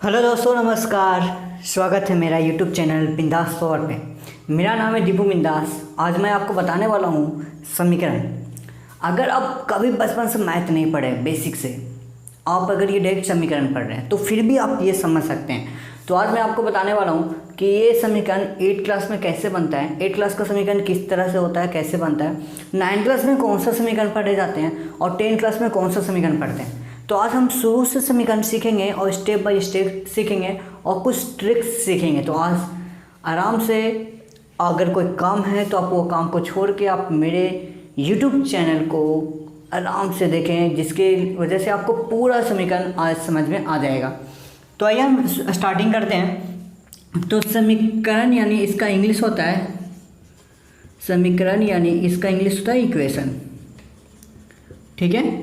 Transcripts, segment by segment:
Hello दोस्तों, नमस्कार। स्वागत है मेरा यूट्यूब चैनल बिंदास पावर पे। मेरा नाम है दीपू बिंदास। आज मैं आपको बताने वाला हूँ समीकरण। अगर आप कभी बचपन से मैथ नहीं पढ़े, बेसिक से आप अगर ये डायरेक्ट समीकरण पढ़ रहे हैं तो फिर भी आप ये समझ सकते हैं। तो आज मैं आपको बताने वाला हूँ कि ये समीकरण 8 क्लास में कैसे बनता है, 8 क्लास का समीकरण किस तरह से होता है, कैसे बनता है, 9 क्लास में कौन सा समीकरण पढ़े जाते हैं और 10 क्लास में कौन सा समीकरण पढ़ते हैं। तो आज हम शुरू से समीकरण सीखेंगे और स्टेप बाय स्टेप सीखेंगे और कुछ ट्रिक्स सीखेंगे। तो आज आराम से अगर कोई काम है तो आप वो काम को छोड़ के आप मेरे YouTube चैनल को आराम से देखें, जिसके वजह से आपको पूरा समीकरण आज समझ में आ जाएगा। तो आइए हम स्टार्टिंग करते हैं। तो समीकरण यानी इसका इंग्लिश होता है, समीकरण यानी इसका इंग्लिश होता है इक्वेशन। ठीक है,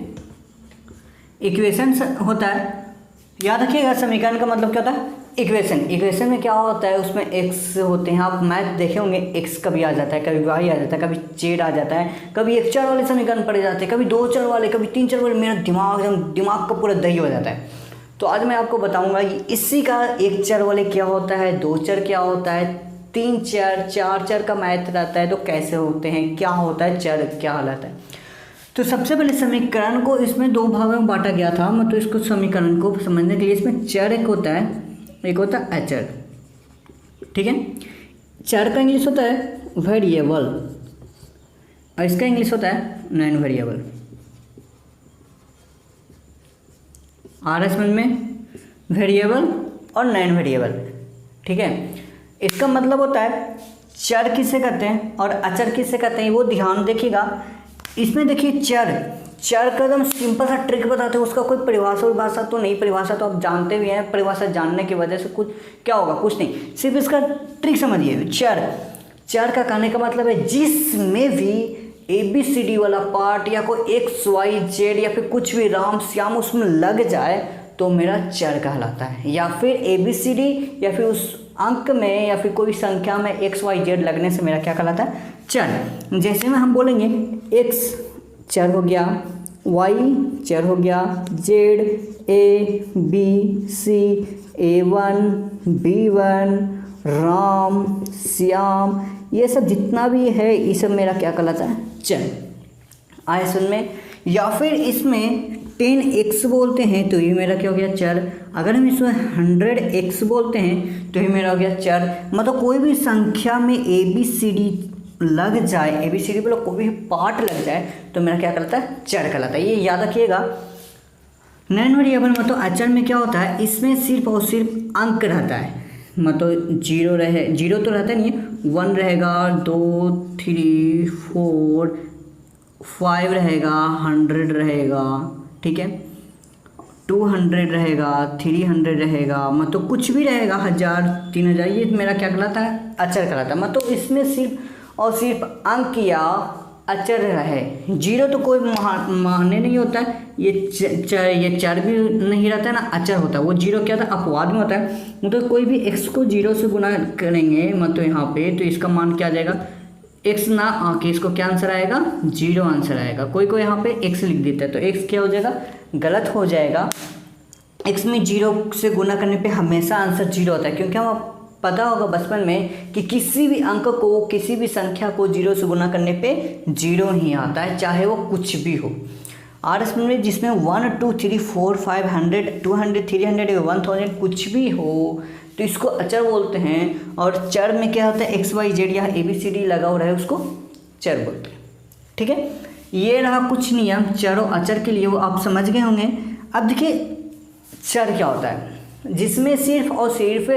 इक्वेशन होता है, याद रखिएगा। समीकरण का मतलब क्या होता है? इक्वेशन। इक्वेशन में क्या होता है, उसमें एक्स होते हैं। आप मैथ देखे होंगे, एक्स कभी आ जाता है, कभी वाई आ जाता है, कभी जेड आ जाता है, कभी एक चर वाले समीकरण पढ़े जाते हैं, कभी 2 चर वाले, कभी 3 चर वाले। मेरा दिमाग का पूरा दही हो जाता है। तो आज मैं आपको बताऊंगा कि इसी का 1 चर वाले क्या होता है, 2 चर क्या होता है, 3 चर, 4 चर का मैथ रहता है तो कैसे होते हैं, क्या होता है चर, क्या हालत है। तो सबसे पहले समीकरण को इसमें 2 भागों में बांटा गया था। मतलब इसको समीकरण को समझने के लिए इसमें चर एक होता है, एक होता है अचर। ठीक है, चर का इंग्लिश होता है वेरिएबल और इसका इंग्लिश होता है नॉन वेरिएबल। आ रहा है समझ में? वेरिएबल और नॉन वेरिएबल। ठीक है, इसका मतलब होता है चर किसे कहते हैं और अचर किसे कहते हैं, वो ध्यान देखिएगा। इसमें देखिए चर का एकदम सिंपल सा ट्रिक बताते हैं। उसका कोई परिभाषा तो नहीं, परिभाषा तो आप जानते भी हैं। परिभाषा जानने की वजह से कुछ क्या होगा, कुछ नहीं, सिर्फ इसका ट्रिक समझिए। चर का कहने का मतलब है जिसमें भी ABCD वाला पार्ट या कोई XYZ या फिर कुछ भी राम श्याम उसमें लग जाए तो मेरा चर कहलाता है। या फिर ABCD या फिर उस अंक में या फिर कोई संख्या में XYZ लगने से मेरा क्या कहलाता है? चर। जैसे में हम बोलेंगे X चर हो गया, Y चर हो गया, Z ABC A1 B1 Ram Shyam, ये सब जितना भी है ये सब मेरा क्या कहलाता है? चर। आए सुन में। या फिर इसमें 10x बोलते हैं तो ये मेरा क्या हो गया? चर। अगर हम इसमें 100x बोलते हैं तो ये मेरा हो गया चर। मतलब कोई भी संख्या में ABCD लग जाए, ABCD बोलो कोई भी पार्ट लग जाए तो मेरा क्या कहलाता है? चर कहलाता है। ये याद रखिएगा। नॉन वेरिएबल मतलब अचर में क्या होता है, इसमें सिर्फ और सिर्फ अंक रहता है। मतलब जीरो तो रहता नहीं है, 1 रहेगा, 2 3 4 5 रहेगा, 100 रहेगा, ठीक है, 200 रहेगा, 300 रहेगा, मतलब कुछ भी रहेगा, 1000 3000, ये मेरा क्या कहलाता है? अचर कहलाता है। मतलब इसमें सिर्फ और सिर्फ अंक या अचर रहे। जीरो तो कोई माने नहीं होता है, ये चर भी नहीं रहता है ना अचर होता है। वो जीरो क्या था? अपवाद में होता है। मतलब कोई भी x को 0 से गुना करेंगे मतलब यहाँ पे, तो इसका मान क्या आ जाएगा? x ना आके इसको क्या आंसर आएगा? 0 आंसर आएगा। कोई यहाँ पे x लिख देता है तो x क्या हो जाएगा? गलत हो जाएगा। x में 0 से गुना करने पे हमेशा आंसर 0 होता है, क्योंकि हम पता होगा बचपन में कि किसी भी अंक को, किसी भी संख्या को 0 से गुना करने पे 0 ही आता है, चाहे वो कुछ भी हो। और इसमें जिसमें 1 2 3 4 5 100 200 300 1000 कुछ भी हो तो इसको अचर बोलते हैं। और चर में क्या होता है? XYZ या ABCD लगा हुआ है उसको चर बोलते हैं। ठीक है, ये रहा कुछ नियम चर और अचर के लिए, वो आप समझ गए होंगे। अब देखिए चर क्या होता है, जिसमें सिर्फ और सिर्फ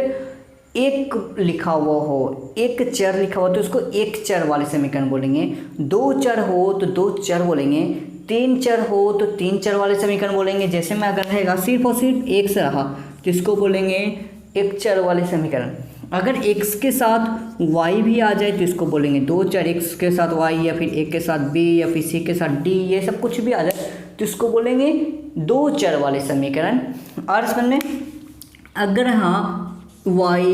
एक लिखा हुआ हो, एक चर लिखा हुआ तो उसको एक चर वाले समीकरण बोलेंगे। 2 चर हो तो 2 चर बोलेंगे। 3 चर हो तो 3 चर वाले समीकरण बोलेंगे। जैसे में अगर रहेगा सिर्फ और सिर्फ एक से रहा तो इसको बोलेंगे एक चर वाले समीकरण। अगर x के साथ y भी आ जाए तो इसको बोलेंगे 2 चर। x के साथ y या फिर a के साथ b या फिर c के साथ d, ये सब कुछ भी आ जाए तो इसको बोलेंगे 2 चर वाले समीकरण। और इसमें अगर हाँ y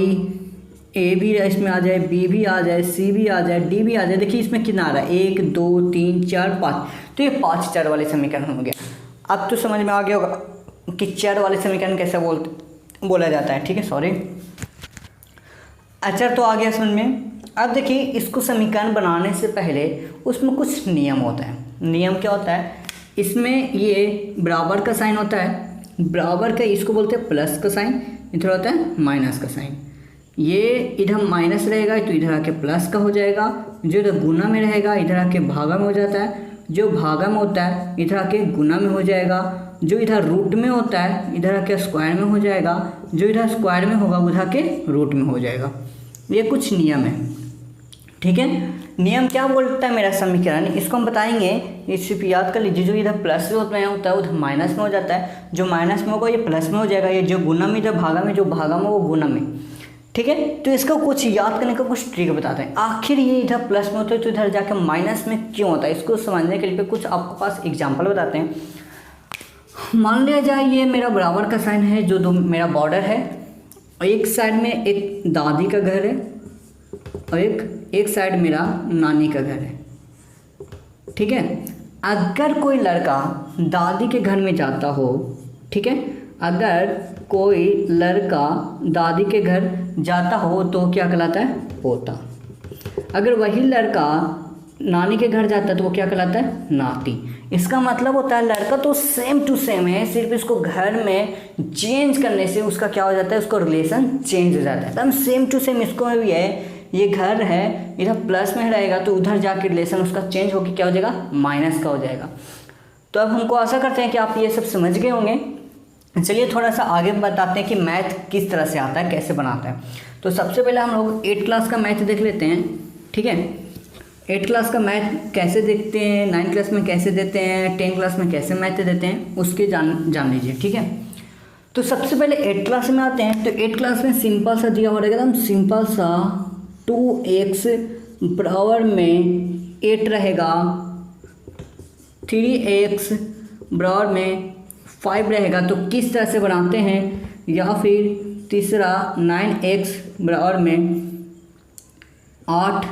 ए भी इसमें आ जाए, बी भी आ जाए, सी भी आ जाए, डी भी आ जाए। देखिए इसमें कितना आ रहा है? 1 2 3 4 5, तो ये 5 चर वाले समीकरण हो गया। अब तो समझ में आ गया होगा कि चर वाले समीकरण कैसे बोलते बोला जाता है, ठीक है, सॉरी। अच्छा, तो आ गया समझ में। अब देखिए, इसको समीकरण बनाने से पहले उसमें कुछ नियम होता है। नियम क्या होता है? इसमें ये बराबर का साइन होता है, बराबर का इसको बोलते हैं प्लस का साइन, इधर होता है माइनस का साइन। ये इधर माइनस रहेगा तो इधर आके प्लस का हो जाएगा, जो इधर गुना में रहेगा इधर आके भागा में हो जाता है, जो भागा में होता है इधर आके गुना में हो जाएगा, जो इधर रूट में होता है इधर आके स्क्वायर में हो जाएगा, जो इधर स्क्वायर में होगा उधर आके रूट में हो जाएगा। ये कुछ नियम है, ठीक है। नियम क्या बोलता है मेरा समीकरण, इसको हम बताएंगे। इस याद कर लीजिए, जो इधर प्लस में होता है उधर माइनस में हो जाता है, जो माइनस में होगा ये प्लस में हो जाएगा, ये जो गुना में, जो भागा में, जो भागा में वो गुना में, ठीक है। तो इसका कुछ याद करने का कुछ ट्रिक बताते हैं। आखिर ये इधर प्लस में होता है तो इधर जाकर माइनस में क्यों होता है, इसको समझने के लिए कुछ आपके पास एग्जाम्पल बताते हैं। मान लिया जाए ये मेरा बराबर का साइन है, जो दो मेरा बॉर्डर है, और एक साइड में एक दादी का घर है और एक साइड मेरा नानी का घर है, ठीक है। अगर कोई लड़का दादी के घर में जाता हो, ठीक है, अगर कोई लड़का दादी के घर जाता हो तो क्या कहलाता है? पोता। अगर वही लड़का नानी के घर जाता है तो वो क्या कहलाता है? नाती। इसका मतलब होता है लड़का तो सेम टू सेम है, सिर्फ इसको घर में चेंज करने से उसका क्या हो जाता है, उसको रिलेशन चेंज हो जाता है। एकदम सेम टू सेम इसको में भी है। ये घर है, इधर प्लस में रहेगा तो उधर जाके रिलेशन उसका चेंज होकर क्या हो जाएगा? माइनस का हो जाएगा। तो अब हमको आशा करते हैं कि आप ये सब समझ गए होंगे। चलिए थोड़ा सा आगे बताते हैं कि मैथ किस तरह से आता है, कैसे बनाता है। तो सबसे पहले हम लोग 8 क्लास का मैथ देख लेते हैं, ठीक है। 8 क्लास का मैथ कैसे देखते हैं, 9 क्लास में कैसे देते हैं, 10 क्लास में कैसे मैथ देते हैं, उसके जान लीजिए, ठीक है। तो सबसे पहले 8 क्लास में आते हैं। तो 8 क्लास में सिंपल सा दिया हो रहेगा, एकदम सिंपल सा 2x बराबर में 8 रहेगा, 3x बराबर में 5 रहेगा। तो किस तरह से बनाते हैं, या फिर तीसरा 9x बराबर में 8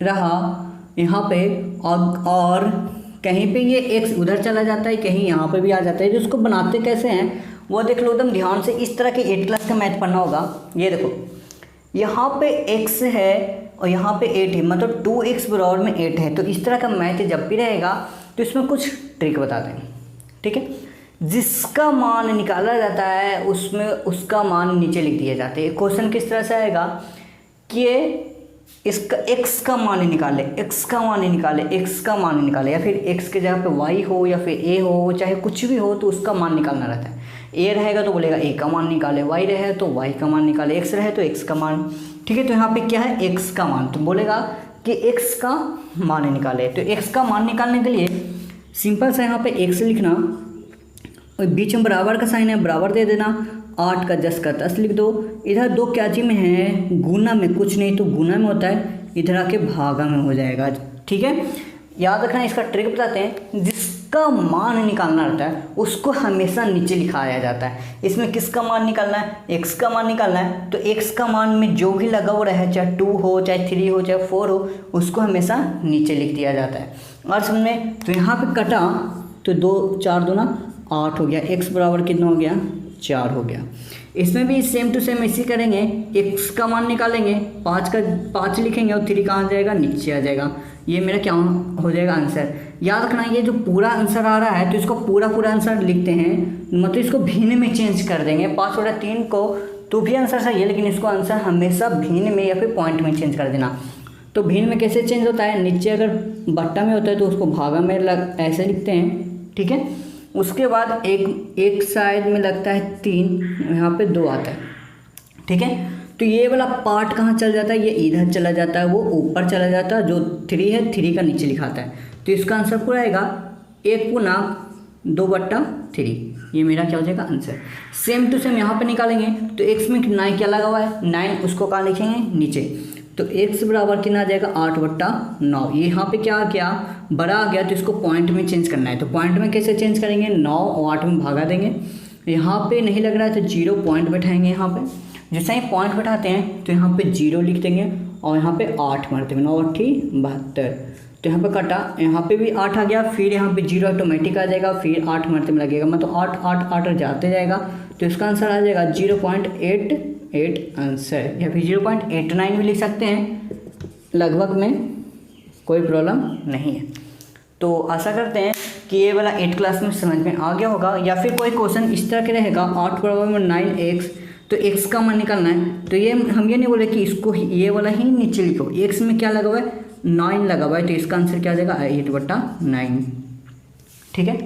रहा यहाँ पे, और कहीं पे ये x उधर चला जाता है, कहीं यहाँ पे भी आ जाता है। तो उसको बनाते कैसे हैं वो देख लो एकदम ध्यान से। इस तरह के 8 क्लास का मैथ पढ़ना होगा। ये देखो, यहाँ पे x है और यहाँ पे 8 है, मतलब 2x बराबर में 8 है। तो इस तरह का मैथ जब भी रहेगा तो इसमें कुछ ट्रिक बताते हैं, ठीक है। जिसका मान निकाला जाता है उसमें उसका मान नीचे लिख दिए जाते हैं। क्वेश्चन किस तरह से आएगा कि इसका x का मान निकाले, x का मान निकाले, x का मान निकाले, या फिर x के जगह पे y हो या फिर a हो, चाहे कुछ भी हो तो उसका मान निकालना रहता है। a रहेगा तो बोलेगा a का मान निकाले, y रहे तो y का मान निकाले, x रहे तो x का मान, ठीक है। तो यहाँ पे क्या है? x का मान। तो बोलेगा कि x का मान निकाले। तो x का मान निकालने के लिए सिंपल सा यहाँ पे x लिखना, और बीच में बराबर का साइन है, बराबर दे देना, 8 का 10 का 10 लिख दो। इधर दो क्या चीज में है? गुना में, कुछ नहीं तो गुना में होता है, इधर आके भागा में हो जाएगा, ठीक है। याद रखना, इसका ट्रिक बताते हैं। जिसका मान निकालना रहता है उसको हमेशा नीचे लिखाया जाता है। इसमें किसका मान निकालना है? x का मान निकालना है। तो x का मान में जो भी लगा हुआ रहे, चाहे 2 हो, चाहे 3 हो, चाहे 4 हो, उसको हमेशा नीचे लिख दिया जाता है। और समझ में, तो यहाँ पे कटा तो 2 4 दूना 8 हो गया, x बराबर कितना हो गया? 4 हो गया। इसमें भी सेम टू सेम इसी करेंगे। x का मान निकालेंगे, 5 का 5 लिखेंगे और 3 कहाँ जाएगा? नीचे आ जाएगा। ये मेरा क्या हो जाएगा? आंसर। याद रखना, ये जो पूरा आंसर आ रहा है तो इसको पूरा आंसर लिखते हैं, मतलब इसको भिन्न में चेंज कर देंगे। 5/3 को तो भी आंसर सही है, लेकिन इसको आंसर हमेशा भिन्न में या फिर पॉइंट में चेंज कर देना। तो भिन्न में कैसे चेंज होता है? नीचे अगर बट्टा में होता है तो उसको भागा में ऐसे लिखते हैं, ठीक है। उसके बाद एक साइड में लगता है 3, यहाँ पे 2 आता है, ठीक है। तो ये वाला पार्ट कहाँ चल जाता है? ये इधर चला जाता है, वो ऊपर चला जाता है। जो 3 है 3 का नीचे लिखाता है। तो इसका आंसर पूरा आएगा 1/2/3। ये मेरा क्या हो जाएगा? आंसर। सेम टू सेम यहाँ पे निकालेंगे। तो x में 9 क्या लगा हुआ है? 9, उसको कहाँ लिखेंगे? नीचे। तो x बराबर कितना आ जाएगा? 8/9। यहाँ पे क्या आ गया? बड़ा आ गया, तो इसको पॉइंट में चेंज करना है। तो पॉइंट में कैसे चेंज करेंगे? 9 और 8 में भागा देंगे। यहाँ पे नहीं लग रहा है तो 0 पॉइंट बैठाएंगे। यहाँ पे जैसे ही पॉइंट बैठाते हैं तो यहाँ पे 0 लिख देंगे और यहाँ पे 8 मार देंगे। 9 8 72। तो यहाँ पे कटा, यहाँ पे भी 8 आ गया, फिर यहाँ पे 0 ऑटोमेटिक आ जाएगा, फिर 8 मारते में लगेगा, मतलब 8 8 8 जाते जाएगा तो इसका आंसर आ जाएगा 0.88 आंसर, या फिर 0.89 भी लिख सकते हैं, लगभग में कोई प्रॉब्लम नहीं है। तो आशा करते हैं कि ये वाला 8 क्लास में समझ में आ गया होगा। या फिर कोई क्वेश्चन इस तरह के रहेगा 8 बराबर में 9x, तो x का मान निकालना है, तो ये हम ये नहीं बोले कि इसको ये वाला ही नीचे लिखो, x में क्या लगा हुआ है 9 लगा हुआ है, तो इसका आंसर क्या आ जाएगा 8/9। ठीक है,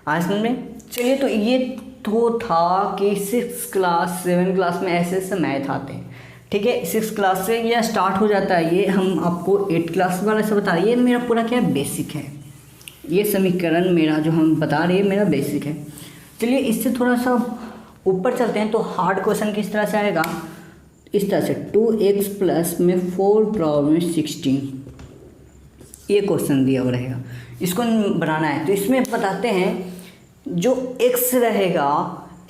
आज समझ में। चलिए, तो ये तो था कि 6 क्लास 7 क्लास में ऐसे ऐसे मैथ आते हैं। ठीक है, 6 क्लास से यह स्टार्ट हो जाता है, ये हम आपको 8 क्लास वाला से बता रहे हैं। ये मेरा पूरा क्या है, बेसिक है, ये समीकरण मेरा जो हम बता रहे हैं मेरा बेसिक है। चलिए, इससे थोड़ा सा ऊपर चलते हैं। तो हार्ड क्वेश्चन किस तरह से आएगा, इस तरह से 2x प्लस में 4 पावर में 16, ये क्वेश्चन दिया हुआ रहेगा, इसको बनाना है। तो इसमें बताते हैं जो x रहेगा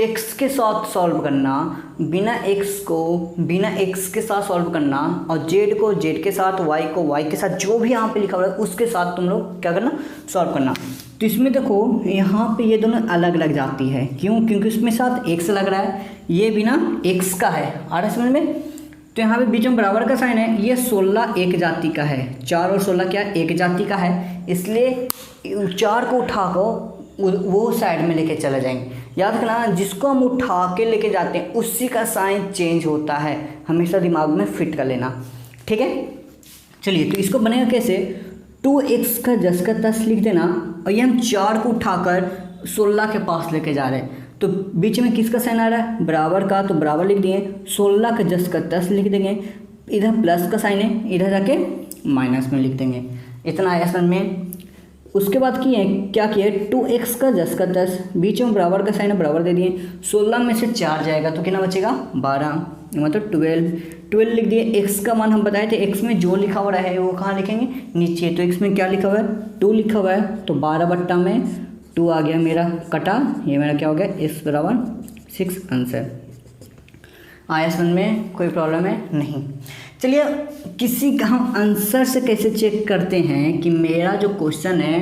x के साथ सॉल्व करना, बिना x के साथ सॉल्व करना, और z को z के साथ, y को y के साथ, जो भी यहाँ पे लिखा हुआ है उसके साथ तुम लोग क्या करना, सॉल्व करना। तो इसमें देखो यहाँ पे ये दोनों अलग अलग जाती है, क्यों, क्योंकि उसमें साथ x लग रहा है, ये बिना x का है, आ रहा है समझ में। तो यहाँ पे बीच में बराबर का साइन है, ये 16 एक जाति का है, 4 और 16 क्या एक जाति का है, इसलिए 4 को उठा कर वो साइड में लेके चले जाएंगे। याद रखना, जिसको हम उठा के लेके जाते हैं उसी का साइन चेंज होता है, हमेशा दिमाग में फिट कर लेना। ठीक है, चलिए, तो इसको बनेगा कैसे, 2x का 10 का 10 लिख देना, और ये हम 4 को उठाकर 16 के पास लेके जा रहे हैं, तो बीच में किसका साइन आ रहा है, बराबर का, तो बराबर लिख दिए, 16 का 10 का 10 लिख देंगे, इधर प्लस का साइन है, इधर जाके माइनस में लिख देंगे। इतना आया समझ में। उसके बाद क्या किए 2x का 10 का 10, बीच में बराबर का साइन है, बराबर दे दिए, 16 में से 4 जाएगा तो कितना बचेगा 12, मतलब 12 लिख दिए। x का मान हम बताए थे, x में जो लिखा हुआ है वो कहाँ लिखेंगे, नीचे। तो x में क्या लिखा हुआ है 2 लिखा हुआ है, तो 12/2 आ गया मेरा कटा, ये मेरा क्या हो गया x बराबर 6 आंसर। आया समझ में, कोई प्रॉब्लम है नहीं। चलिए, किसी का हम आंसर से कैसे चेक करते हैं कि मेरा जो क्वेश्चन है,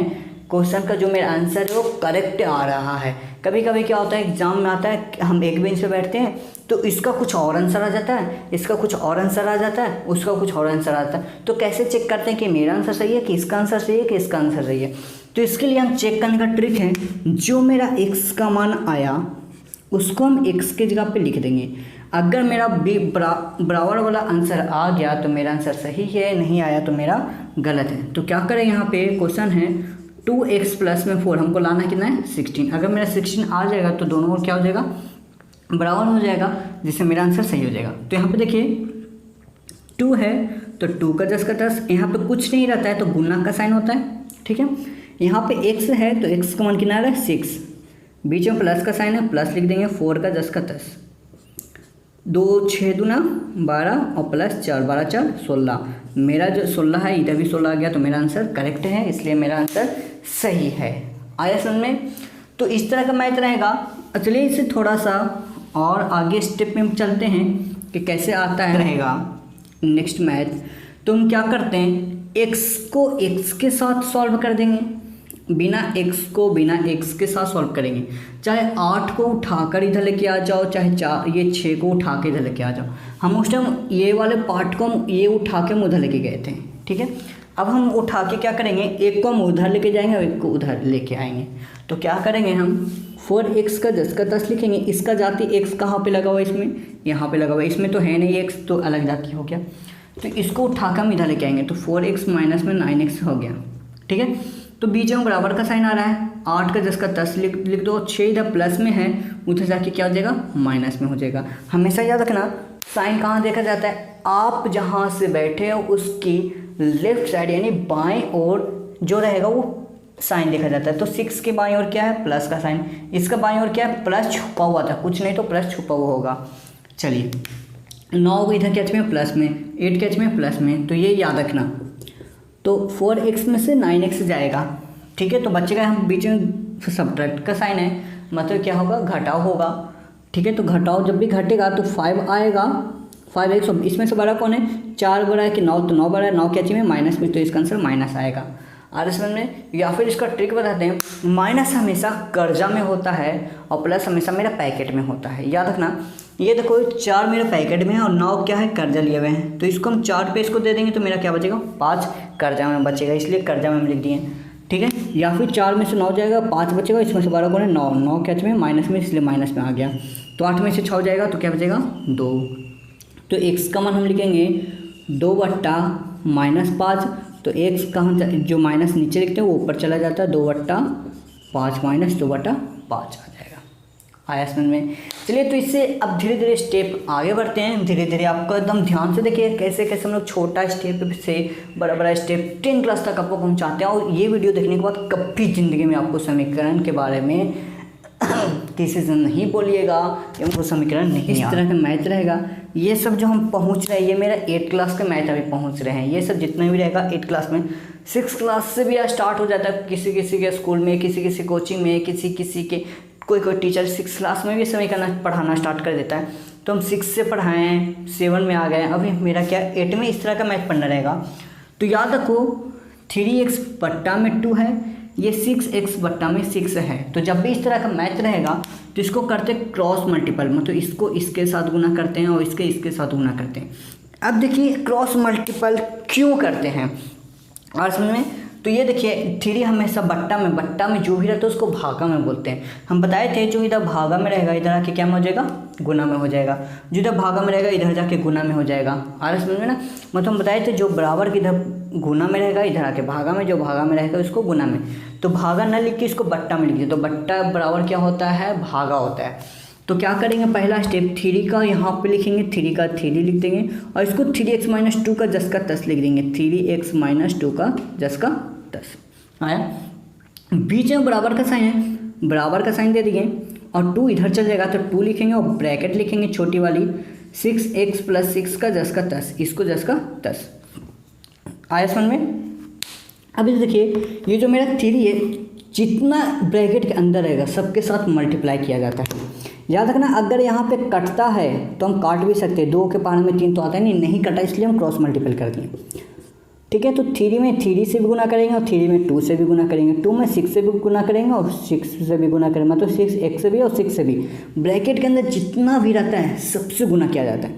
क्वेश्चन का जो मेरा आंसर है वो करेक्ट आ रहा है। कभी कभी क्या होता है, एग्जाम में आता है, हम एक बेंच पे बैठते हैं तो इसका कुछ और आंसर आ जाता है, इसका कुछ और आंसर आ जाता है, उसका कुछ और आंसर आता है। तो कैसे चेक करते हैं कि मेरा आंसर सही है कि इसका आंसर सही है कि इसका आंसर सही है। तो इसके लिए हम चेक करने का ट्रिक है, जो मेरा x का मान आया उसको हम x के जगह पे लिख देंगे। अगर मेरा बराबर वाला आंसर आ गया तो मेरा आंसर सही है, नहीं आया तो मेरा गलत है। तो क्या करें, यहाँ पे क्वेश्चन है 2x प्लस में 4, हमको लाना कितना है 16। अगर मेरा 16 आ जाएगा तो दोनों को क्या हो जाएगा, बराबर हो जाएगा, जिससे मेरा आंसर सही हो जाएगा। तो यहाँ पे देखिए 2 है तो 2 का 10 का 10, यहाँ पे कुछ नहीं रहता है तो गुना का साइन होता है। ठीक है, यहाँ पे x है तो x का मान कितना है 6, बीच में प्लस का साइन है, प्लस लिख देंगे, 4 का 10 का 10, 2 6 दूना 12 और प्लस 4 12 4 16। मेरा जो 16 है इधर भी 16 आ गया, तो मेरा आंसर करेक्ट है, इसलिए मेरा आंसर सही है। आया समझ में। तो इस तरह का मैथ रहेगा। चलिए इसे थोड़ा सा और आगे स्टेप में चलते हैं कि कैसे आता है रहेगा नेक्स्ट मैथ। तो हम क्या करते हैं, x को x के साथ सॉल्व कर देंगे, बिना x के साथ सॉल्व करेंगे। चाहे 8 को उठाकर इधर लेके आ जाओ, चाहे ये 6 को उठा के इधर लेके आ जाओ। हम उस टाइम ये वाले पार्ट को हम ये उठा के हम उधर लेके गए थे। ठीक है, अब हम उठा के क्या करेंगे, एक को हम उधर लेके जाएंगे और एक को उधर लेके आएंगे। तो क्या करेंगे हम 4x का 10 का 10 लिखेंगे। इसका जाति x कहाँ पे लगा हुआ है, इसमें यहाँ पे लगा हुआ है, इसमें तो है नहीं x, तो अलग जाति हो गया। तो इसको उठा कर हम इधर लेके आएंगे, तो 4x माइनस में 9x हो गया। ठीक है, तो बीच में बराबर का साइन आ रहा है, 8 का 10 का 10 लिख दो, 6 इधर प्लस में है, उधर जाके क्या हो जाएगा माइनस में हो जाएगा। हमेशा याद रखना साइन कहाँ देखा जाता है, आप जहाँ से बैठे हो उसकी लेफ्ट साइड यानी बाएं ओर जो रहेगा वो साइन देखा जाता है। तो 6 के बाएं ओर क्या है, प्लस का साइन, इसका बाएं ओर क्या है, प्लस छुपा हुआ था, कुछ नहीं तो प्लस छुपा हुआ होगा। चलिए 9 को इधर कैच में प्लस में, 8 कैच में प्लस में, तो ये याद रखना। तो 4x में से 9x जाएगा। ठीक है, तो बच्चे का हम बीच में सब्ट्रैक्ट का साइन है, मतलब क्या होगा, घटाव होगा। ठीक है, तो घटाव जब भी घटेगा तो 5 आएगा, 5x। इसमें से बड़ा कौन है, 4 बड़ा है कि 9, तो 9 बड़ा है, 9 कैची में माइनस में, तो इसका आंसर माइनस आएगा। आ रहा समझ में। या फिर इसका ट्रिक बताते हैं, माइनस हमेशा कर्जा में होता है और प्लस हमेशा मेरा पैकेट में होता है। याद रखना, ये देखो 4 मेरे पैकेट में है और 9 क्या है, कर्जा लिए हुए हैं। तो इसको हम 4 पे इसको दे देंगे तो मेरा क्या बचेगा, 5 कर्जा में बचेगा, इसलिए कर्जा में हम लिख दिए। ठीक है, या फिर 4 में से 9 जाएगा, 5 बचेगा, इसमें से 12 को 9 कैच में माइनस में, इसलिए माइनस में आ गया। तो 8 में से 6 जाएगा तो क्या बचेगा, 2। तो x का मान हम लिखेंगे 2/-5। तो x का हम जो माइनस नीचे लिखते हैं वो ऊपर चला जाता है, 2/5 माइनस 2/5 आ जाएगा। आया समझ में। चलिए, तो इससे अब धीरे धीरे स्टेप आगे बढ़ते हैं। धीरे धीरे आपको एकदम ध्यान से देखिए कैसे कैसे हम लोग छोटा स्टेप से बड़ा बड़ा स्टेप 10 क्लास तक आपको पहुंचाते हैं। और ये वीडियो देखने के बाद कभी ज़िंदगी में आपको समीकरण के बारे में किसी से नहीं बोलिएगा कि हमको समीकरण नहीं, इस तरह का मैथ रहेगा। ये सब जो हम पहुंच रहे हैं, ये मेरा 8 क्लास के मैथ अभी पहुंच रहे हैं। ये सब जितना भी रहेगा 8 क्लास में, 6 क्लास से भी स्टार्ट हो जाता है किसी किसी के स्कूल में, किसी किसी कोचिंग में, किसी किसी के कोई टीचर 6 क्लास में भी समीकरण पढ़ाना स्टार्ट कर देता है। तो हम 6 से पढ़ाएँ, 7 में आ गए, अभी मेरा क्या 8 में इस तरह का मैथ पढ़ना रहेगा। तो याद रखो 3x बट्टा में 2 है, ये 6x बट्टा में 6 है। तो जब भी इस तरह का मैथ रहेगा तो इसको करते क्रॉस मल्टीपल, मतलब इसको इसके साथ गुना करते हैं और इसके साथ गुना करते हैं। अब देखिए क्रॉस मल्टीपल क्यों करते हैं और समझ में। तो ये देखिए 3 हमेशा बट्टा में जो भी रहता है उसको भागा में बोलते हैं। हम बताए थे जो इधर भागा में रहेगा इधर आके क्या में हो जाएगा, गुना में हो जाएगा। जो इधर भागा में रहेगा इधर जाके गुना में हो जाएगा। आ रहा समझ में ना। मतलब हम बताए थे जो बराबर के इधर गुना में रहेगा इधर आके भागा में, जो भागा में रहेगा उसको गुना में। तो भागा न लिख के इसको बट्टा में लिख दिए। तो बट्टा बराबर क्या होता है, भागा होता है। तो क्या करेंगे, पहला स्टेप 3 का यहाँ पे लिखेंगे, 3 का 3 लिख देंगे और इसको 3x - 2 का 10 का 10 लिख देंगे। 3x - 2 का 10 का 10 आया। बीच में बराबर का साइन है, बराबर का साइन दे दिए और 2 इधर चल जाएगा तो 2 लिखेंगे और ब्रैकेट लिखेंगे छोटी वाली 6x + 6 का 10 का 10, इसको 10 का 10 आया समझ में। अभी देखिए ये जो मेरा 3 है, जितना ब्रैकेट के अंदर रहेगा सबके साथ मल्टीप्लाई किया जाता है। याद रखना, अगर यहाँ पे कटता है तो हम काट भी सकते हैं, 2 के पार में 3 तो आता है नहीं कटा, इसलिए हम क्रॉस मल्टीपल कर दिए। ठीक है, तो 3 में 3 से भी गुना करेंगे और 3 में 2 से भी गुना करेंगे, 2 में 6 से भी गुना करेंगे और 6 से भी गुना करेंगे, मतलब 6 एक से भी और 6 से भी। ब्रैकेट के अंदर जितना भी रहता है सबसे गुना किया जाता है।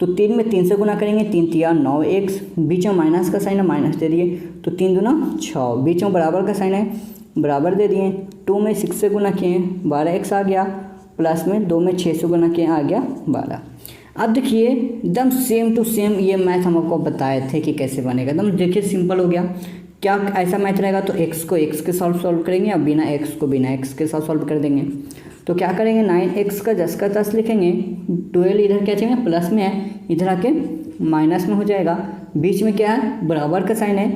तो 3 में 3 से गुना करेंगे, 3 × 3 = 9x, बीच में माइनस का साइन है माइनस दे दिए, तो 3 × 2 = 6, बीच में बराबर का साइन है बराबर दे दिए। 2 में 6 से गुना किए 12x आ गया, प्लस में 2 में 6 से गुना किए आ गया 12। अब देखिए एकदम सेम टू सेम ये मैथ हम आपको बताए थे कि कैसे बनेगा। एकदम देखिए सिंपल हो गया। क्या ऐसा मैथ रहेगा तो x को x के साथ सॉल्व करेंगे और बिना x को बिना x के साथ सॉल्व कर देंगे। तो क्या करेंगे 9x का 10 का 10 लिखेंगे, 12 इधर क्या चाहिए प्लस में है, इधर आके माइनस में हो जाएगा, बीच में क्या है बराबर का साइन है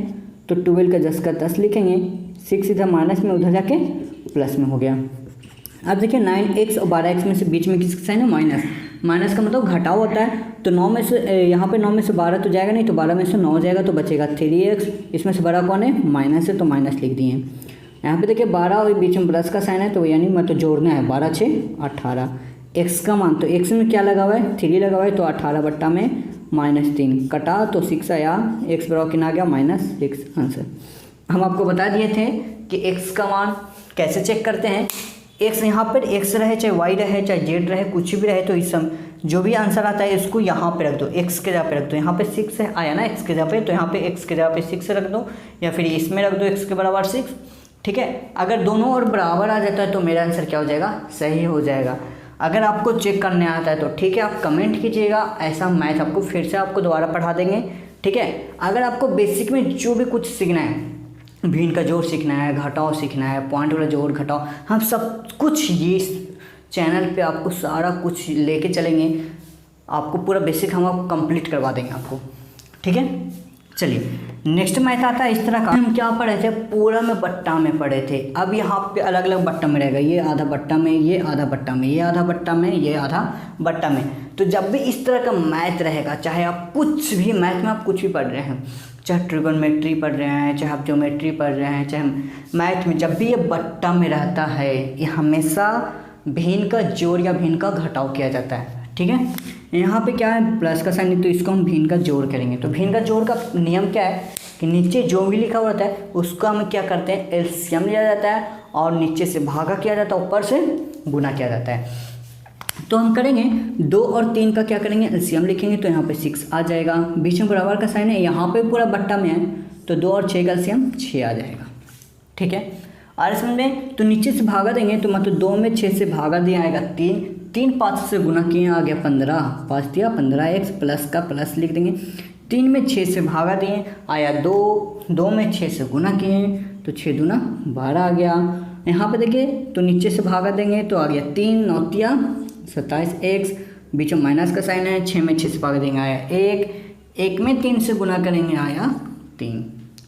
तो 12 का 10 का 10 लिखेंगे, 6 इधर माइनस में उधर जाके प्लस में हो गया। अब देखिए 9x और 12x में से बीच में किसका साइन है माइनस, माइनस का मतलब घटाव होता है। तो 9 में से यहाँ पे 9 में से 12 तो जाएगा नहीं, तो 12 में से 9 जाएगा तो बचेगा 3x, इसमें से बड़ा कौन है माइनस है तो माइनस लिख दिए। यहाँ पे देखिए 12 और बीच में प्लस का साइन है तो यानी मतलब जोड़ना है, 12 × 6 = 18। x का मान तो x में क्या लगा हुआ है 3 लगा हुआ है, तो 18 बट्टा में -3 कटा तो 6 आया, x बराबर कितना आ गया -6 आंसर। हम आपको बता दिए थे कि x का मान कैसे चेक करते हैं। x यहाँ पर x रहे चाहे y रहे चाहे z रहे कुछ भी रहे, तो इस सम जो भी आंसर आता है इसको यहाँ पे रख दो, x के जगह पे रख दो। यहाँ पे 6 है आया ना x के जगह पे, तो यहाँ पे x के जगह पे 6 रख दो या फिर इसमें रख दो x के बराबर 6। ठीक है, अगर दोनों और बराबर आ जाता है तो मेरा आंसर क्या हो जाएगा सही हो जाएगा। अगर आपको चेक करने आता है तो ठीक है आप कमेंट कीजिएगा, ऐसा मैथ आपको फिर से आपको दोबारा पढ़ा देंगे। ठीक है, अगर आपको बेसिक में जो भी कुछ सीखना है, भिन्न का जोड़ सीखना है, घटाव सीखना है, पॉइंट वाला जोड़ घटाव, हम सब कुछ ये चैनल पे आपको सारा कुछ लेके चलेंगे, आपको पूरा बेसिक हम आपको कंप्लीट करवा देंगे आपको। ठीक है, चलिए नेक्स्ट मैथ आता है इस तरह का। हम क्या पढ़े थे पूरा में बट्टा में पढ़े थे। अब यहाँ पे अलग अलग बट्टा में रहेगा, ये आधा बट्टा में, ये आधा बट्टा में, ये आधा बट्टा में, ये आधा बट्टा में। तो जब भी इस तरह का मैथ रहेगा, चाहे आप कुछ भी मैथ में आप कुछ भी पढ़ रहे हैं, चाहे ट्रिगोनोमेट्री पढ़ रहे हैं, चाहे आप ज्योमेट्री पढ़ रहे हैं, चाहे मैथ में, जब भी ये बट्टा में रहता है ये हमेशा भिन्न का जोड़ या भिन्न का घटाव किया जाता है। ठीक है, यहाँ पे क्या है प्लस का साइन है तो इसको हम भिन्न का जोड़ करेंगे। तो भिन्न का जोड़ का नियम क्या है कि नीचे जो भी लिखा हुआ रहता है उसका हम क्या करते हैं, एलसीएम लिया जाता है और नीचे से भागा किया जाता है, ऊपर से गुना किया जाता है। तो हम करेंगे 2 और 3 का क्या करेंगे, एलसीएम लिखेंगे तो यहाँ पे 6 आ जाएगा, बीच में बराबर का साइन है, यहाँ पे पूरा बट्टा में है तो 2 और 6 का एलसीएम 6 आ जाएगा। ठीक है, और इसमें में तो नीचे से भागा देंगे तो मतलब 2 में 6 से भागा दिया आएगा 3, 3 5 से गुना किए आ गया 15, 5 दिया 15x प्लस का प्लस लिख देंगे, 3 में 6 से भागा दिए आया 2, 2 में 6 से गुना किए तो 6 दूना 12 आ गया। यहाँ पे देखिए तो नीचे से भागा देंगे तो आ गया 3, 9 तिया 27x, बीच में माइनस का साइन है, 6 में 6 से भागा देंगे आया 1, 1 में 3 से गुना करेंगे आया 3।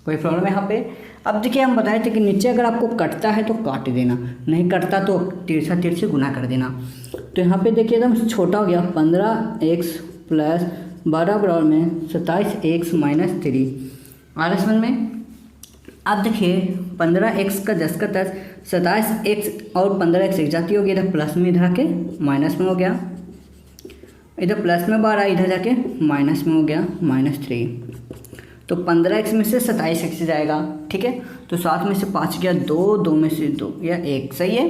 कोई प्रॉब्लम है यहाँ पे। अब देखिए हम बताए थे कि नीचे अगर आपको कटता है तो काट देना, नहीं कटता तो तिरछा तिरछे गुना कर देना। तो यहाँ पे देखिए एकदम छोटा हो गया 15x प्लस 12 बराबर में 27x माइनस 3। और इसमें में अब देखिए 15x का 10 का 10, 27x और 15x एक जाती होगी, इधर प्लस में इधर आके माइनस में हो गया, इधर प्लस में 12 इधर जाके माइनस में हो गया -3। तो 15x में से 27x जाएगा। ठीक है, तो 7 में से 5 गया 2, 2 में से 2 या 1, सही है।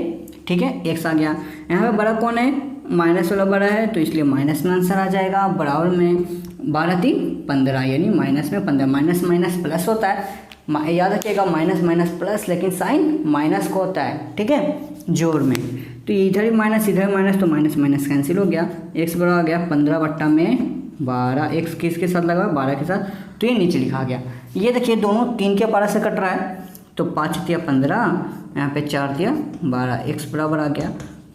ठीक है, x आ गया। यहाँ पे बड़ा कौन है, माइनस वाला बड़ा है तो इसलिए माइनस में आंसर आ जाएगा। बराबर में 12 3 15 यानी माइनस में 15, माइनस माइनस प्लस होता है, याद रखिएगा माइनस माइनस प्लस, लेकिन साइन माइनस का होता है। ठीक है, जोड़ में तो इधर ही माइनस इधर माइनस तो माइनस माइनस कैंसिल हो गया, x बराबर आ गया 15 बट्टा में 12, x किसके साथ लगा 12 के साथ, तो ये नीचे लिखा गया। ये देखिए दोनों 3 के 12 से कट रहा है तो 5 तिया 15, यहाँ पे 4 तिया 12, x बराबर आ गया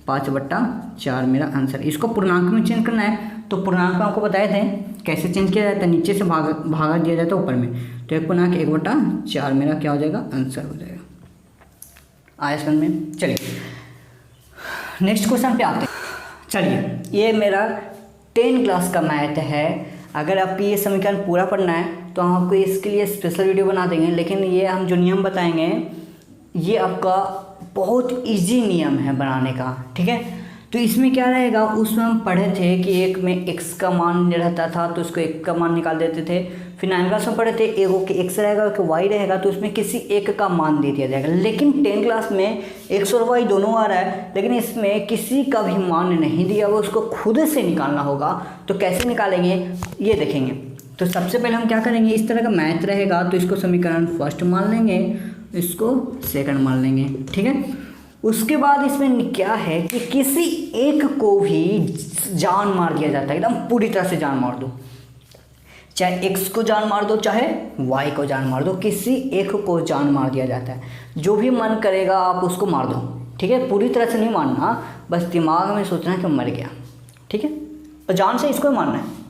5 बट्टा 4 मेरा आंसर। इसको पूर्णांक में चेंज करना है तो पूर्णांक में आपको बताए थे कैसे चेंज किया जाता है, नीचे से भागा दिया जाता है ऊपर में, तो 1 पूर्णांक 1 बट्टा 4 मेरा क्या हो जाएगा, आंसर हो जाएगा। आया समझ में। चलिए नेक्स्ट क्वेश्चन पे आते हैं। चलिए ये मेरा 10 क्लास का मैथ है। अगर आपको ये समीकरण पूरा पढ़ना है तो हम आपको इसके लिए स्पेशल वीडियो बना देंगे, लेकिन ये हम जो नियम बताएंगे ये आपका बहुत इजी नियम है बनाने का। ठीक है, तो इसमें क्या रहेगा, उसमें हम पढ़े थे कि एक में x का मान रहता था तो उसको 1 का मान निकाल देते थे। फिर 9 क्लास में पढ़े थे एगो के x रहेगा एक y रहेगा तो उसमें किसी एक का मान दे दिया जाएगा। लेकिन 10 क्लास में x और y दोनों आ रहा है, लेकिन इसमें किसी का भी मान नहीं दिया हुआ, उसको खुद से निकालना होगा। तो कैसे निकालेंगे ये देखेंगे। तो सबसे पहले हम क्या करेंगे, इस तरह का मैथ रहेगा तो इसको समीकरण फर्स्ट मान लेंगे, इसको सेकंड मान लेंगे। ठीक है, उसके बाद इसमें क्या है कि किसी एक को भी जान मार दिया जाता है, एकदम पूरी तरह से जान मार दो, चाहे x को जान मार दो चाहे y को जान मार दो, किसी एक को जान मार दिया जाता है। जो भी मन करेगा आप उसको मार दो। ठीक है, पूरी तरह से नहीं मारना, बस दिमाग में सोचना है कि मर गया। ठीक है, और जान से इसको मारना है।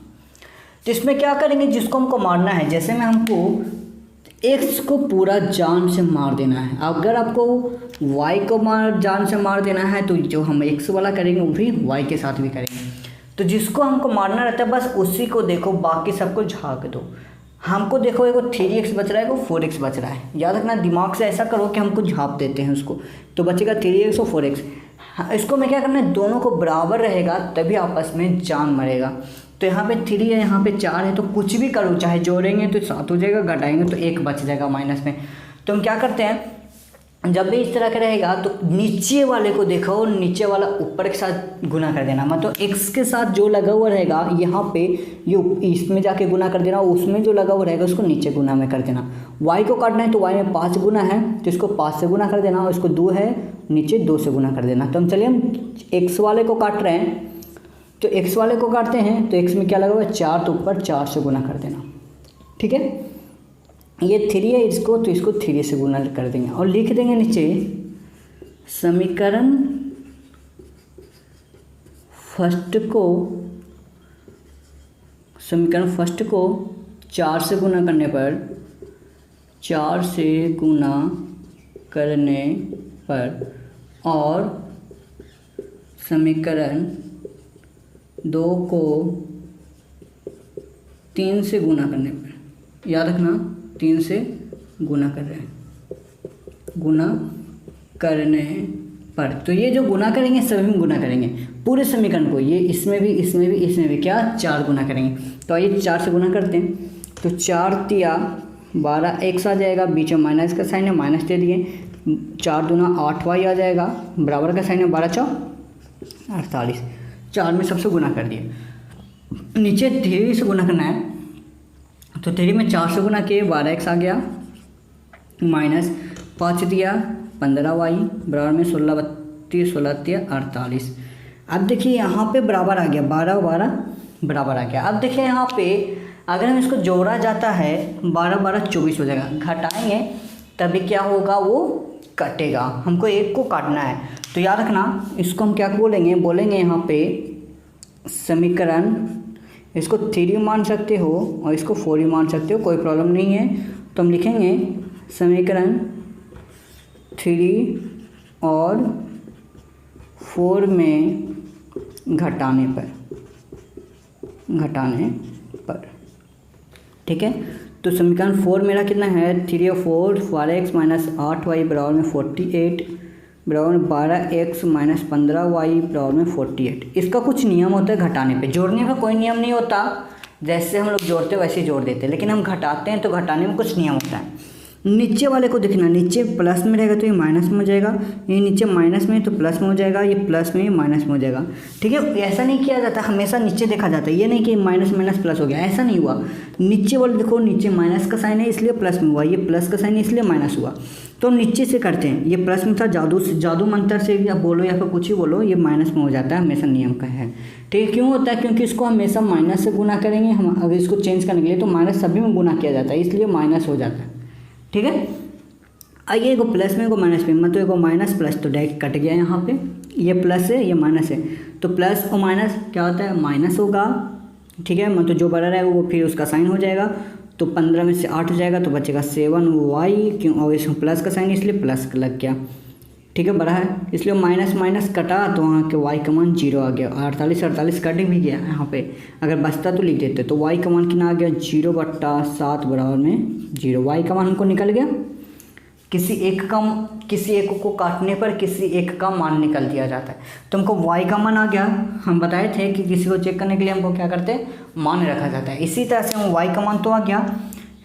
तो इसमें क्या करेंगे, जिसको हमको मारना है, जैसे में हमको x को पूरा जान से मार देना है, अगर आपको y को जान से मार देना है तो जो हम x वाला करेंगे वो भी y के साथ भी करेंगे। तो जिसको हमको मारना रहता है बस उसी को देखो, बाकी सबको झाँक दो। हमको देखो एगो 3x बच रहा है, एगो 4x बच रहा है, याद रखना दिमाग से ऐसा करो कि हमको झाँप देते हैं उसको, तो बचेगा 3x और 4x। इसको मैं क्या करना है, दोनों को बराबर रहेगा तभी आपस में जान मरेगा। तो यहाँ पे 3 है, यहाँ पे 4 है, तो कुछ भी करो, चाहे जोड़ेंगे तो 7 हो जाएगा, घटाएंगे तो 1 बच जाएगा माइनस में। तो हम क्या करते हैं, जब भी इस तरह का रहेगा तो नीचे वाले को देखो, नीचे वाला ऊपर के साथ गुना कर देना, मतलब x के साथ जो लगा हुआ रहेगा यहाँ पे ये इसमें जाके गुना कर देना, उसमें जो लगा हुआ रहेगा उसको नीचे गुना में कर देना। y को काटना है तो y में 5 गुना है तो इसको 5 से गुना कर देना, और इसको 2 है नीचे 2 से गुना कर देना। तो हम चलिए हम x वाले को काट रहे हैं, तो x वाले को काटते हैं तो x में क्या लगा हुआ है 4, तो ऊपर 4 से गुना कर देना। ठीक है, ये 3 है इसको, तो इसको 3 से गुना कर देंगे और लिख देंगे नीचे समीकरण फर्स्ट को 4 से गुना करने पर, 4 से गुना करने पर, और समीकरण 2 को 3 से गुना करने पर, याद रखना 3 से गुना कर रहे हैं, गुना करने पर। तो ये जो गुना करेंगे सभी में गुना करेंगे पूरे समीकरण को, ये इसमें भी इसमें भी इसमें भी क्या 4 गुना करेंगे। तो आइए 4 से गुना करते हैं, तो 4 तिया 12 x आ जाएगा, बीच में माइनस का साइन है, माइनस दे दिए, 4 दूना 8y आ जाएगा, बराबर का साइन है, 12 चौ 48, 4 में सबसे गुना कर दिए। नीचे 3 से गुना करना है, तो 3 में 4 से गुना किए 12x आ गया, माइनस 5 दिया 15y, बराबर में 16 32 16 48। अब देखिए यहाँ पे बराबर आ गया, 12 12 बराबर आ गया। अब देखिए यहाँ पे अगर हम इसको जोड़ा जाता है 12 12 24 हो जाएगा, घटाएंगे तभी क्या होगा, वो कटेगा, हमको एक को काटना है। तो याद रखना, इसको हम क्या बोलेंगे यहाँ पे समीकरण, इसको 3 मान सकते हो और इसको 4 मान सकते हो, कोई प्रॉब्लम नहीं है। तो हम लिखेंगे समीकरण 3 और 4 में घटाने पर, ठीक है। तो समीकरण 4 मेरा कितना है, 3 और 4 4x माइनस 8y बराबर में 48, बराबर में 12x माइनस 15y बराबर में 48। इसका कुछ नियम होता है घटाने पे, जोड़ने का कोई नियम नहीं होता, जैसे हम लोग जोड़ते वैसे ही जोड़ देते, लेकिन हम घटाते हैं तो घटाने में कुछ नियम होता है। नीचे वाले को देखना, नीचे प्लस में रहेगा तो ये माइनस में हो जाएगा, ये नीचे माइनस में तो प्लस में हो जाएगा, ये प्लस में माइनस में हो जाएगा, ठीक है। ऐसा नहीं किया जाता, हमेशा नीचे देखा जाता है, ये नहीं कि माइनस माइनस प्लस हो गया, ऐसा नहीं हुआ। नीचे वाले देखो, नीचे माइनस का साइन है इसलिए प्लस में हुआ, ये प्लस का साइन है इसलिए माइनस हुआ। तो हम नीचे से करते हैं, ये प्लस में था, जादू मंत्र से या बोलो या फिर कुछ ही बोलो, ये माइनस में हो जाता है, हमेशा नियम का है, ठीक है। क्यों होता है, क्योंकि इसको हमेशा माइनस से गुना करेंगे हम, अगर इसको चेंज करने के लिए तो माइनस सभी में गुना किया जाता है, इसलिए माइनस हो जाता है, ठीक है। आइए एगो प्लस में एगो माइनस में, मतलब एगो माइनस प्लस तो डायरेक्ट कट गया यहाँ पे, ये प्लस है ये माइनस है, तो प्लस और माइनस क्या होता है, माइनस होगा, ठीक है। मतलब जो बड़ा रहेगा वो फिर उसका साइन हो जाएगा, तो 15 में से 8 हो जाएगा तो बचेगा 7y, क्यों, और इसमें प्लस का साइन इसलिए प्लस लग गया, ठीक है, बड़ा है इसलिए माइनस माइनस कटा तो वहाँ के y का मान 0 आ गया। 48 कट भी गया यहाँ पे, अगर बचता तो लिख देते, तो y का मान कितना आ गया, 0/7 बराबर में 0, y का मान हमको निकल गया। किसी एक को काटने पर किसी एक का मान निकल दिया जाता है, तो हमको y का मान आ गया। हम बताए थे कि किसी को चेक करने के लिए हमको क्या करते हैं, मान रखा जाता है। इसी तरह से हम y का मान तो आ गया,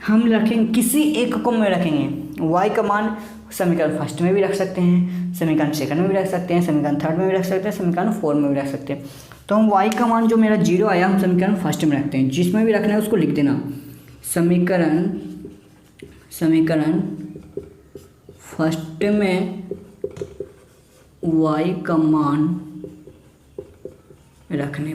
हम रखेंगे किसी एक को में रखेंगे y का मान, समीकरण फर्स्ट में भी रख सकते हैं, समीकरण सेकंड में भी रख सकते हैं, समीकरण थर्ड में भी रख सकते हैं, समीकरण 4 में भी रख सकते हैं। तो हम y का मान जो मेरा 0 आया, हम समीकरण फर्स्ट में रखते हैं, जिसमें भी रखना है उसको लिख देना, समीकरण फर्स्ट में y का मान रखने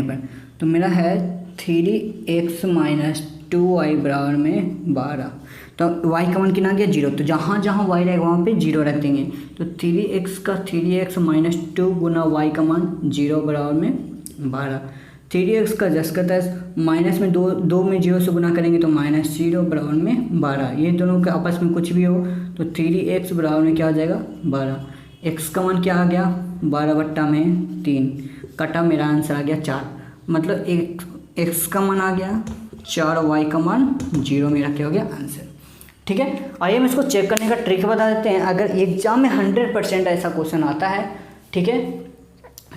पर, तो मेरा है 3x माइनस 2y बराबर में 12। तो y का मान कितना आ गया, 0, तो जहाँ जहाँ y रहेगा वहाँ पे 0 रख देंगे, तो 3x माइनस 2 गुना y का मान 0 बराबर में 12। 3x का 10 का 10 माइनस में 2 में 0 से गुना करेंगे तो -0 बराबर में 12। ये दोनों के आपस में कुछ भी हो तो 3x बराबर में क्या आ जाएगा, 12। x का मान क्या आ गया, 12/3, कटा मेरा आंसर आ गया 4, मतलब x का मान आ गया 4, y का मान 0 में रखे हो गया आंसर, ठीक है। आइए हम इसको चेक करने का ट्रिक बता देते हैं। अगर एग्जाम में 100% ऐसा क्वेश्चन आता है, ठीक है,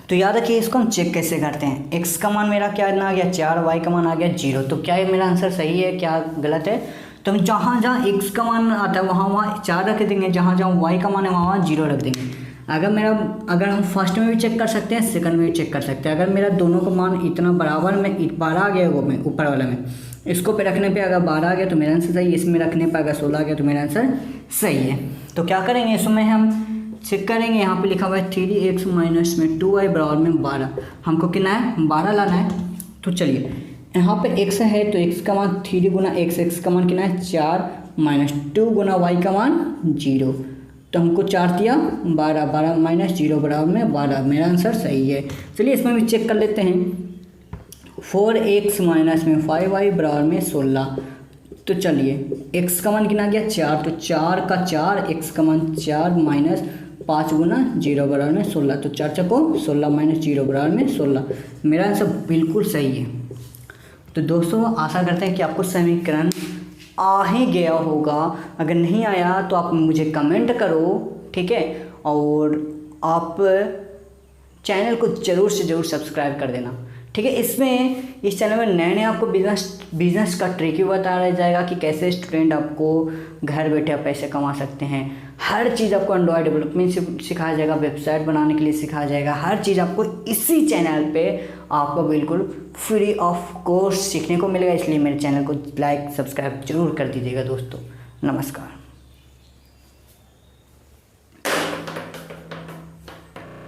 तो याद रखिए इसको हम चेक कैसे करते हैं। x का मान मेरा क्या आ गया 4, y का मान आ गया 0, तो क्या ये मेरा आंसर सही है क्या गलत है। तो हम जहाँ जहाँ x का मान आता है वहाँ 4 रख देंगे, जहाँ जहाँ y का मान है वहाँ 0 रख देंगे। अगर हम फर्स्ट में भी चेक कर सकते हैं, सेकंड में भी चेक कर सकते हैं। अगर मेरा दोनों का मान इतना बराबर में 12 आ गया वो में ऊपर वाला में, इसको पे रखने पे अगर 12 आ गया तो मेरा आंसर सही है, इसमें रखने पे अगर 16 आ गया तो मेरा आंसर सही है। तो क्या करेंगे, इसमें हम चेक करेंगे, यहाँ पे लिखा हुआ है 3x माइनस में 2y बराबर में 12, हमको कितना है 12 लाना है। तो चलिए यहाँ पे x है तो x का मान 3 गुना x का मान कितना है 4 माइनस 2 गुना y का मान 0, तो हमको 4 दिया 12 माइनस 0 बराबर में 12, मेरा आंसर सही है। चलिए इसमें भी चेक कर लेते हैं। 4x माइनस में 5y बराबर में 16, तो चलिए x का मान कितना आ गया 4, तो 4 का 4, x का मान 4 माइनस 5 गुना 0 बराबर में 16, तो 4 चको 16 माइनस 0 बराबर में 16, मेरा आंसर बिल्कुल सही है। तो दोस्तों आशा करते हैं कि आपको समीकरण आ ही गया होगा, अगर नहीं आया तो आप मुझे कमेंट करो, ठीक है, और आप चैनल को ज़रूर से ज़रूर सब्सक्राइब कर देना, ठीक है। इसमें इस चैनल में नए नए आपको बिजनेस का ट्रिक भी बताया जाएगा कि कैसे स्टूडेंट आपको घर बैठे आप पैसे कमा सकते हैं। हर चीज़ आपको एंड्रॉयड डेवलपमेंट से सिखाया जाएगा, वेबसाइट बनाने के लिए सिखाया जाएगा। हर चीज़ आपको इसी चैनल पे आपको बिल्कुल फ्री ऑफ कॉस्ट सीखने को मिलेगा। इसलिए मेरे चैनल को लाइक सब्सक्राइब जरूर कर दीजिएगा दोस्तों। नमस्कार।